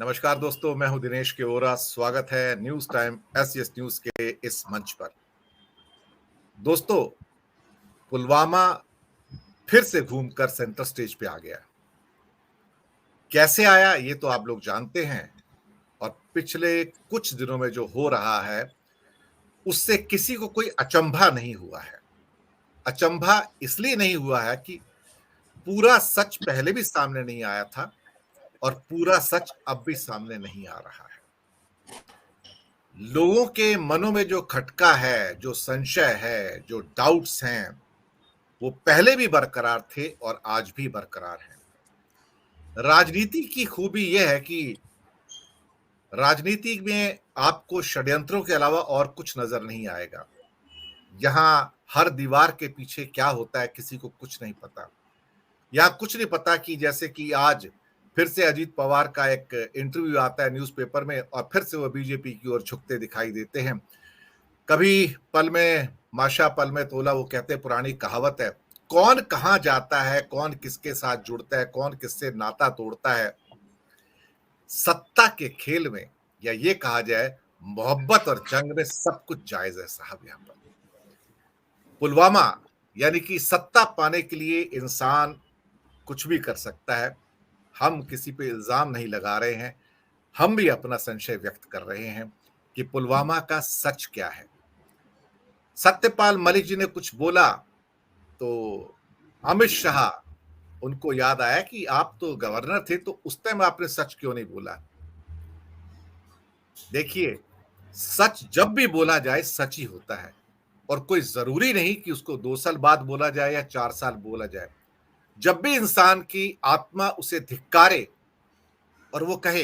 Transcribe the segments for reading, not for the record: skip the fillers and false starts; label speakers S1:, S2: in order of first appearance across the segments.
S1: नमस्कार दोस्तों, मैं हूं दिनेश केओरा। स्वागत है न्यूज टाइम एसएस न्यूज के इस मंच पर। दोस्तों, पुलवामा फिर से घूमकर सेंटर स्टेज पे आ गया। कैसे आया ये तो आप लोग जानते हैं, और पिछले कुछ दिनों में जो हो रहा है उससे किसी को कोई अचंभा नहीं हुआ है। अचंभा इसलिए नहीं हुआ है कि पूरा सच पहले भी सामने नहीं आया था और पूरा सच अब भी सामने नहीं आ रहा है। लोगों के मनों में जो खटका है, जो संशय है, जो डाउट्स हैं, वो पहले भी बरकरार थे और आज भी बरकरार हैं। राजनीति की खूबी यह है कि राजनीति में आपको षड्यंत्रों के अलावा और कुछ नजर नहीं आएगा। यहां हर दीवार के पीछे क्या होता है किसी को कुछ नहीं पता। यहां कुछ नहीं पता कि जैसे कि आज फिर से अजीत पवार का एक इंटरव्यू आता है न्यूज़पेपर में और फिर से वो बीजेपी की ओर झुकते दिखाई देते हैं। कभी पल में माशा पल में तोला, वो कहते हैं, पुरानी कहावत है। कौन कहां जाता है, कौन किसके साथ जुड़ता है, कौन किससे नाता तोड़ता है, सत्ता के खेल में, या ये कहा जाए मोहब्बत और जंग में सब कुछ जायज है साहब। यहां पर पुलवामा यानी कि सत्ता पाने के लिए इंसान कुछ भी कर सकता है। हम किसी पे इल्जाम नहीं लगा रहे हैं, हम भी अपना संशय व्यक्त कर रहे हैं कि पुलवामा का सच क्या है। सत्यपाल मलिक जी ने कुछ बोला तो अमित शाह, उनको याद आया कि आप तो गवर्नर थे, तो उस टाइम आपने सच क्यों नहीं बोला। देखिए, सच जब भी बोला जाए सच ही होता है, और कोई जरूरी नहीं कि उसको 2 साल बाद बोला जाए या 4 साल बोला जाए। जब भी इंसान की आत्मा उसे धिक्कारे और वो कहे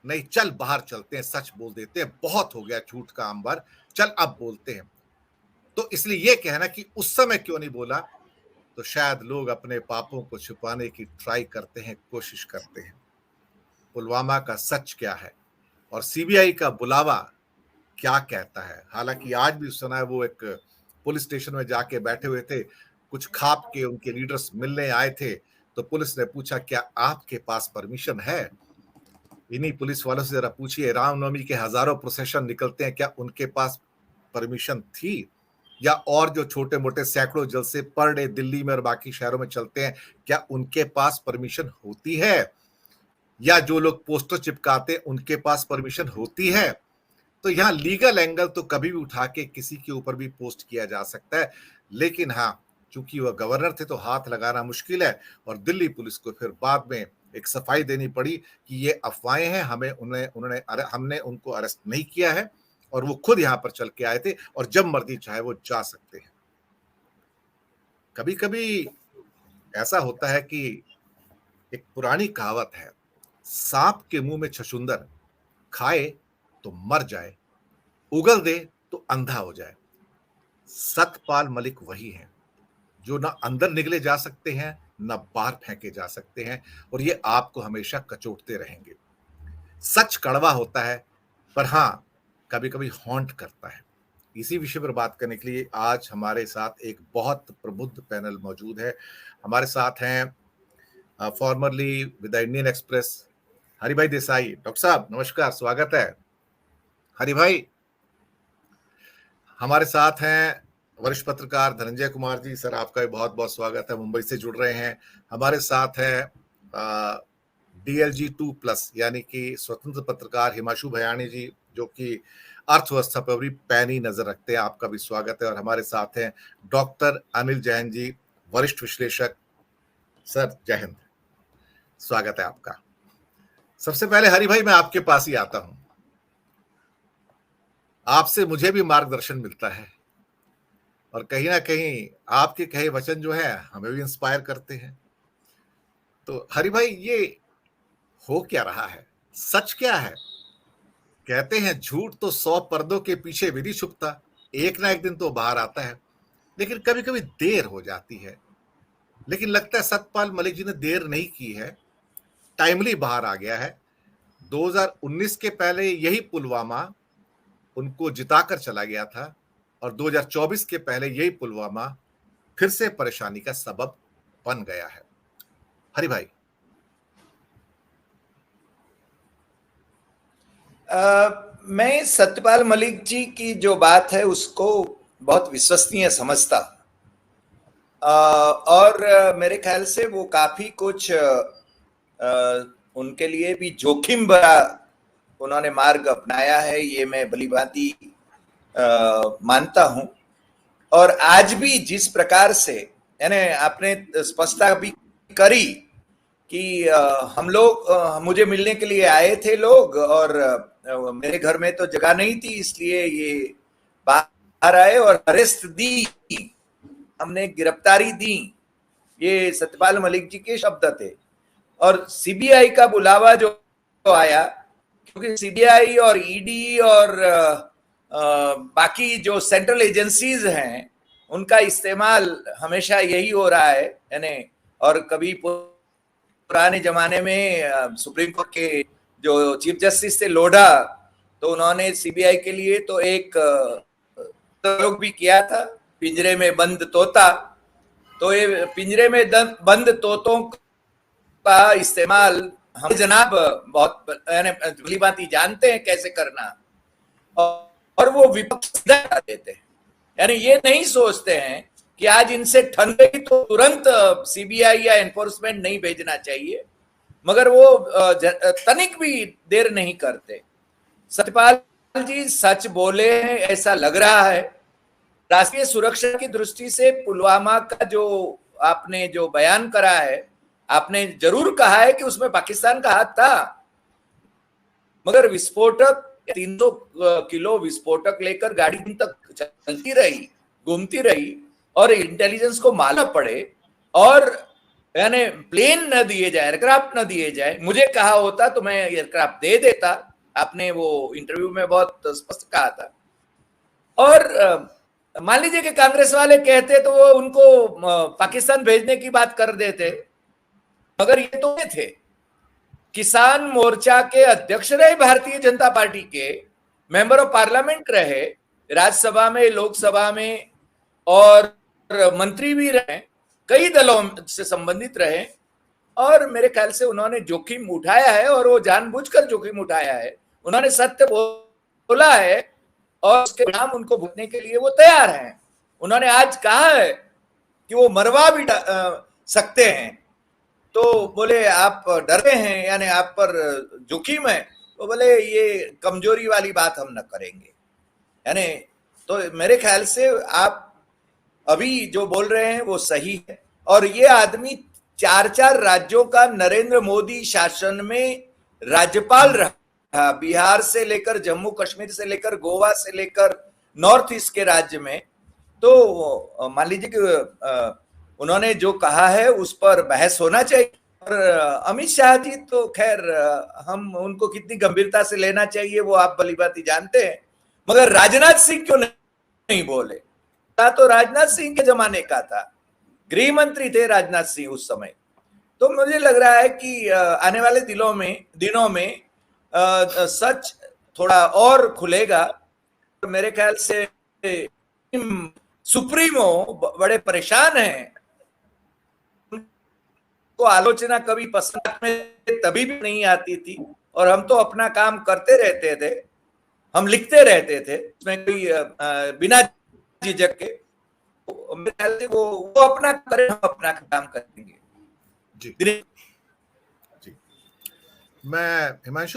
S1: नहीं, चल बाहर चलते हैं, सच बोल देते हैं, बहुत हो गया झूठ का अंबर, चल अब बोलते हैं, तो इसलिए ये कहना कि उस समय क्यों नहीं बोला, तो शायद लोग अपने पापों को छुपाने की ट्राई करते हैं, कोशिश करते हैं। पुलवामा का सच क्या है और सीबीआई का बुलावा क्या कहता है। हालांकि आज भी सुना है वो एक पुलिस स्टेशन में जाके बैठे हुए थे, कुछ खाप के उनके लीडर्स मिलने आए थे, तो पुलिस ने पूछा क्या आपके पास परमिशन है। इन्हीं पुलिस वालों से जरा पूछिए, रामनवमी के हजारों प्रोसेशन निकलते हैं, क्या उनके पास परमिशन थी, या और जो छोटे मोटे सैकड़ों जलसे पर डे दिल्ली में और बाकी शहरों में चलते हैं, क्या उनके पास परमिशन होती है, या जो लोग पोस्टर चिपकाते उनके पास परमिशन होती है। तो यहाँ लीगल एंगल तो कभी भी उठा के किसी के ऊपर भी पोस्ट किया जा सकता है, लेकिन हाँ, चूंकि वह गवर्नर थे तो हाथ लगाना मुश्किल है, और दिल्ली पुलिस को फिर बाद में एक सफाई देनी पड़ी कि ये अफवाहें हैं, हमें हमने उनको अरेस्ट नहीं किया है, और वो खुद यहाँ पर चल के आए थे और जब मर्जी चाहे वो जा सकते हैं। कभी कभी ऐसा होता है कि एक पुरानी कहावत है, सांप के मुंह में छछूंदर, खाए तो मर जाए, उगल दे तो अंधा हो जाए। सतपाल मलिक वही हैं जो ना अंदर निगले जा सकते हैं, ना बाहर फेंके जा सकते हैं, और ये आपको हमेशा कचोटते रहेंगे। सच कड़वा होता है, पर हाँ, कभी कभी हॉन्ट करता है। इसी विषय पर बात करने के लिए आज हमारे साथ एक बहुत प्रबुद्ध पैनल मौजूद है। हमारे साथ हैं formerly with the Indian express Haribhai Desai. Doctor साहब नमस्कार, स्वागत है। हरि भाई, हमारे साथ हैं वरिष्ठ पत्रकार धनंजय कुमार जी। सर, आपका भी बहुत बहुत स्वागत है, मुंबई से जुड़ रहे हैं। हमारे साथ हैं DLG2+ यानी कि स्वतंत्र पत्रकार हिमांशु भयानी जी, जो कि अर्थव्यवस्था पर भी पैनी नजर रखते हैं। आपका भी स्वागत है। और हमारे साथ हैं डॉक्टर अनिल जैन जी, वरिष्ठ विश्लेषक। सर जय हिंद, स्वागत है आपका। सबसे पहले हरि भाई, मैं आपके पास ही आता हूं। आपसे मुझे भी मार्गदर्शन मिलता है, और कहीं ना कहीं आपके कहे वचन जो है हमें भी इंस्पायर करते हैं। तो हरि भाई, ये हो क्या रहा है, सच क्या है। कहते हैं झूठ तो 100 पर्दों के पीछे भी नहीं छुपता, एक ना एक दिन तो बाहर आता है, लेकिन कभी कभी देर हो जाती है। लेकिन लगता है सतपाल मलिक जी ने देर नहीं की है, टाइमली बाहर आ गया है। 2019 के पहले यही पुलवामा उनको जिताकर चला गया था, और 2024 के पहले यही पुलवामा फिर से परेशानी का सबब बन गया है। हरि भाई।
S2: मैं सत्यपाल मलिक जी की जो बात है उसको बहुत विश्वसनीय समझता हूं। और मेरे ख्याल से वो काफी कुछ उनके लिए भी जोखिम भरा उन्होंने मार्ग अपनाया है, ये मैं भलीभांति मानता हूं। और आज भी जिस प्रकार से यानी आपने स्पष्टता भी करी कि हम लोग मुझे मिलने के लिए आए थे लोग, और मेरे घर में तो जगह नहीं थी, इसलिए ये बाहर आए और अरेस्ट दी, हमने गिरफ्तारी दी। ये सत्यपाल मलिक जी के शब्द थे। और सीबीआई का बुलावा जो आया, क्योंकि सीबीआई और ईडी और बाकी जो सेंट्रल एजेंसीज हैं उनका इस्तेमाल हमेशा यही हो रहा है, यानी और कभी पुराने जमाने में सुप्रीम कोर्ट के जो चीफ जस्टिस थे लोढ़ा, तो उन्होंने सीबीआई के लिए तो एक प्रयोग भी किया था, पिंजरे में बंद तोता। तो ये पिंजरे में बंद तोतों का इस्तेमाल हम जनाब बहुत भली भांति जानते हैं कैसे करना, और वो विपक्ष देते हैं। यानी ये नहीं सोचते हैं कि आज इनसे ठन गई तो तुरंत सीबीआई या एनफोर्समेंट नहीं भेजना चाहिए, मगर वो तनिक भी देर नहीं करते। सत्यपाल जी सच बोले हैं ऐसा लग रहा है। राष्ट्रीय सुरक्षा की दृष्टि से पुलवामा का जो आपने जो बयान करा है, आपने जरूर कहा है कि उसमें पाकिस्तान का हाथ था, मगर विस्फोटक 300 किलो विस्फोटक लेकर गाड़ी तक चलती रही, घूमती रही, और इंटेलिजेंस को मालूम पड़े, और यानी प्लेन न दिए जाए, एयरक्राफ्ट न दिए जाए। मुझे कहा होता तो मैं एयरक्राफ्ट दे देता, आपने वो इंटरव्यू में बहुत स्पष्ट कहा था। और मान लीजिए कि कांग्रेस वाले कहते तो वो उनको पाकिस्तान भेजने की बात कर देते, मगर ये तो थे किसान मोर्चा के अध्यक्ष रहे, भारतीय जनता पार्टी के मेंबर ऑफ पार्लियामेंट रहे, राज्यसभा में, लोकसभा में, और मंत्री भी रहे, कई दलों से संबंधित रहे। और मेरे ख्याल से उन्होंने जोखिम उठाया है, और वो जानबूझकर जोखिम उठाया है। उन्होंने सत्य बोला है और उसके नाम उनको भुगतने के लिए वो तैयार हैं। उन्होंने आज कहा है कि वो मरवा भी सकते हैं, तो बोले आप डरते हैं, यानी आप पर जोखिम है, तो बोले ये कमजोरी वाली बात हम न करेंगे। यानी तो मेरे ख्याल से आप अभी जो बोल रहे हैं वो सही है। और ये आदमी 4-4 राज्यों का नरेंद्र मोदी शासन में राज्यपाल रहा, बिहार से लेकर जम्मू कश्मीर से लेकर गोवा से लेकर नॉर्थ ईस्ट के राज्य में। तो मान लीजिए कि उन्होंने जो कहा है उस पर बहस होना चाहिए। और अमित शाह जी तो खैर हम उनको कितनी गंभीरता से लेना चाहिए वो आप भली भांति जानते हैं, मगर राजनाथ सिंह क्यों नहीं बोले? तो राजनाथ सिंह के जमाने का था, गृह मंत्री थे राजनाथ सिंह उस समय। तो मुझे लग रहा है कि आने वाले दिनों में सच थोड़ा और खुलेगा। मेरे ख्याल से सुप्रीमो बड़े परेशान हैं, उनको आलोचना कभी पसंद में तभी भी नहीं आती थी, और हम तो अपना काम करते रहते थे, हम लिखते रहते थे उसमें कोई बिना झिझक के। मेरे ख्याल से वो अपना करें, हम अपना काम करेंगे।
S1: जी जी। मैं हिमांशु